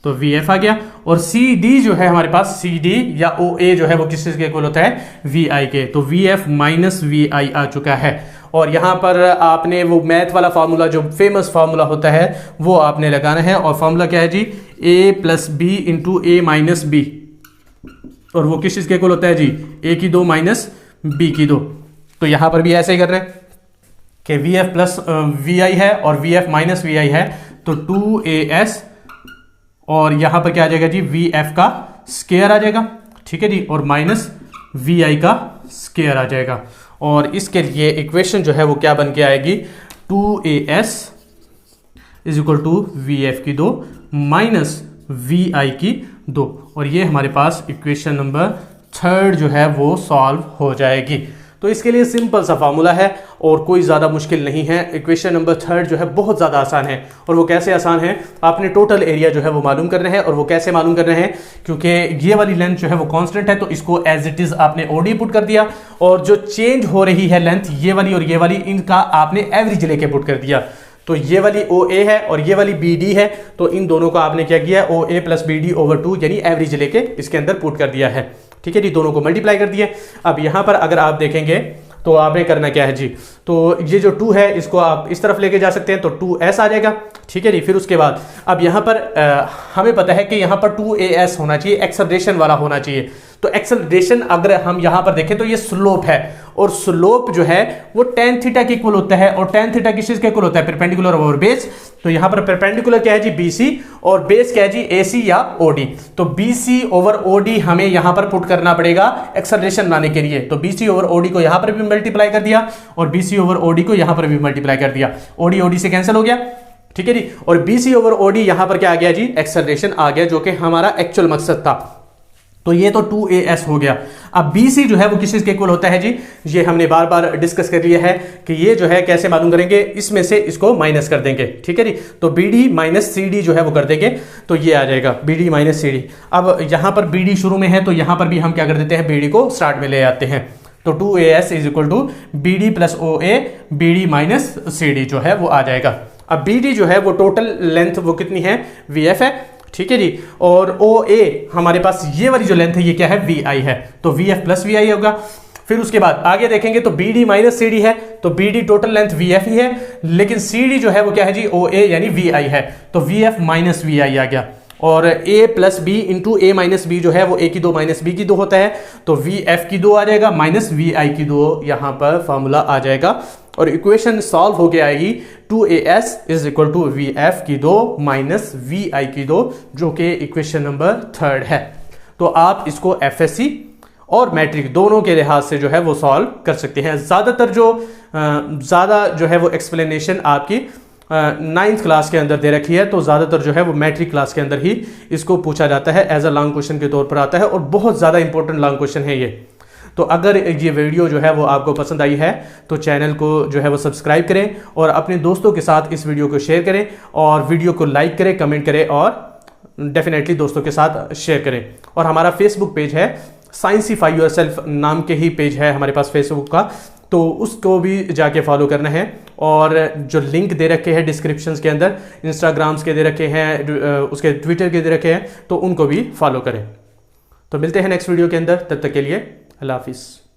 तो VF आ गया, और CD जो है हमारे पास CD या OA जो है वो किस चीज के इक्वल होता है, VI के। तो VF माइनस VI आ चुका है, और यहां पर आपने वो मैथ वाला फार्मूला जो फेमस फार्मूला होता है वो आपने लगाना है, और फार्मूला क्या है जी A plus B into A minus B, और वो किस चीज के इक्वल होता है जी A की 2 माइनस B की 2। तो यहां पर भी ऐसे ही कर रहे हैं कि VF प्लस VI है और VF माइनस VI है, तो 2as, और यहां पर क्या आ जाएगा जी VF का स्क्वायर आ जाएगा। ठीक है जी, और माइनस VI का स्क्वायर आ जाएगा, और इसके लिए इक्वेशन जो है वो क्या बन के आएगी, 2as is equal to VF की 2 माइनस VI की 2, और ये हमारे पास इक्वेशन नंबर 3 जो है वो सॉल्व हो जाएगी। तो इसके लिए सिंपल सा फार्मूला है और कोई ज़्यादा मुश्किल नहीं है। इक्वेशन नंबर 3 जो है बहुत ज़्यादा आसान है, और वो कैसे आसान है, आपने टोटल एरिया जो है वो मालूम करना है। और वो कैसे मालूम करना है, क्योंकि ये वाली लेंथ जो है वो कांस्टेंट है, तो इसको एज इट इज़ आपने OD पुट कर दिया, और जो चेंज हो रही है लेंथ ये वाली और ये वाली, इनका आपने एवरेज लेके पुट कर दिया। तो ये वाली OA है और ये वाली BD है, तो इन दोनों का आपने क्या किया, OA प्लस BD ओवर 2 यानी एवरेज लेके इसके अंदर पुट कर दिया है। ठीक है जी, दोनों को मल्टीप्लाई कर दिए। अब यहां पर अगर आप देखेंगे तो आपने करना क्या है जी, तो ये जो 2 है इसको आप इस तरफ लेके जा सकते हैं, तो 2s आ जाएगा। ठीक है जी, फिर उसके बाद अब यहां पर हमें पता है कि यहां पर 2as होना चाहिए, एक्सेलरेशन वाला होना चाहिए। तो एक्सेलरेशन अगर हम यहां पर देखें तो ये स्लोप है, और स्लोप जो है वो tan थीटा के इक्वल होता है, और tan थीटा किस चीज के इक्वल होता है? Perpendicular over base. तो यहां पर परपेंडिकुलर क्या है जी? BC, और बेस क्या है जी? AC या OD। तो BC ओवर OD हमें यहां पर पुट करना पड़ेगा एक्सेलरेशन लाने के लिए। तो BC ओवर OD को यहां पर भी मल्टीप्लाई कर दिया, और BC ओवर OD को यहां पर भी मल्टीप्लाई कर दिया। OD OD से कैंसिल हो गया, ठीक है जी। और BC ओवर OD यहां पर क्या आ गया जी? एक्सेलरेशन आ गया, जो कि हमारा एक्चुअल मकसद था। तो ये तो 2AS हो गया। अब BC जो है वो किस चीज के इक्वल होता है जी? ये हमने बार बार डिस्कस कर लिया है कि ये जो है कैसे मालूम करेंगे, इसमें से इसको माइनस कर देंगे, ठीक है जी। तो BD माइनस CD जो है वो कर देंगे, तो ये आ जाएगा BD माइनस CD। अब यहां पर BD शुरू में है, तो यहां पर भी हम क्या कर देते हैं? BD को स्टार्ट में ले आते हैं। तो 2AS is equal to BD plus OA BD minus CD जो है वो आ जाएगा। अब BD जो है वो टोटल लेंथ वो कितनी है? VF है, ठीक है जी। और OA हमारे पास ये वाली जो लेंथ है ये क्या है? VI है। तो VF प्लस VI होगा। फिर उसके बाद आगे देखेंगे तो BD माइनस CD है, तो BD टोटल लेंथ VF ही है, लेकिन CD जो है वो क्या है जी? OA यानी VI है। तो VF माइनस VI आ गया। और A plus B into A minus B जो है वो A की 2 माइनस B की 2 होता है, तो VF की 2 आ जाएगा माइनस VI की 2, यहां पर फॉर्मूला आ जाएगा। और इक्वेशन सॉल्व होके आएगी 2AS is equal to VF की 2 माइनस VI की 2, जो कि इक्वेशन नंबर 3 है। तो आप इसको FSC और मैट्रिक दोनों के लिहाज से जो है वो सॉल्व कर सकते हैं। ज़्यादातर ज़्यादा जो है वो एक्सप्लेनेशन आपकी 9th क्लास के अंदर दे रखी है, तो ज़्यादातर जो है वो मैट्रिक क्लास के अंदर ही इसको पूछा जाता है, एज अ लॉन्ग क्वेश्चन के तौर पर आता है, और बहुत ज़्यादा इंपॉर्टेंट लॉन्ग क्वेश्चन है ये। तो अगर ये वीडियो जो है वो आपको पसंद आई है तो चैनल को जो है वो सब्सक्राइब करें, और अपने दोस्तों के साथ इस वीडियो को शेयर करें, और वीडियो को लाइक करें, कमेंट करें, और डेफिनेटली दोस्तों के साथ शेयर करें। और हमारा फेसबुक पेज है साइंसिफाई योरसेल्फ नाम के ही पेज है हमारे पास फेसबुक का, तो उसको भी जाके फॉलो करना है। और जो लिंक दे रखे हैं डिस्क्रिप्शन के अंदर, इंस्टाग्राम्स के दे रखे हैं, उसके ट्विटर के दे रखे हैं, तो उनको भी फॉलो करें। तो मिलते हैं नेक्स्ट वीडियो के अंदर, तब तक के लिए अल्लाह हाफिज़।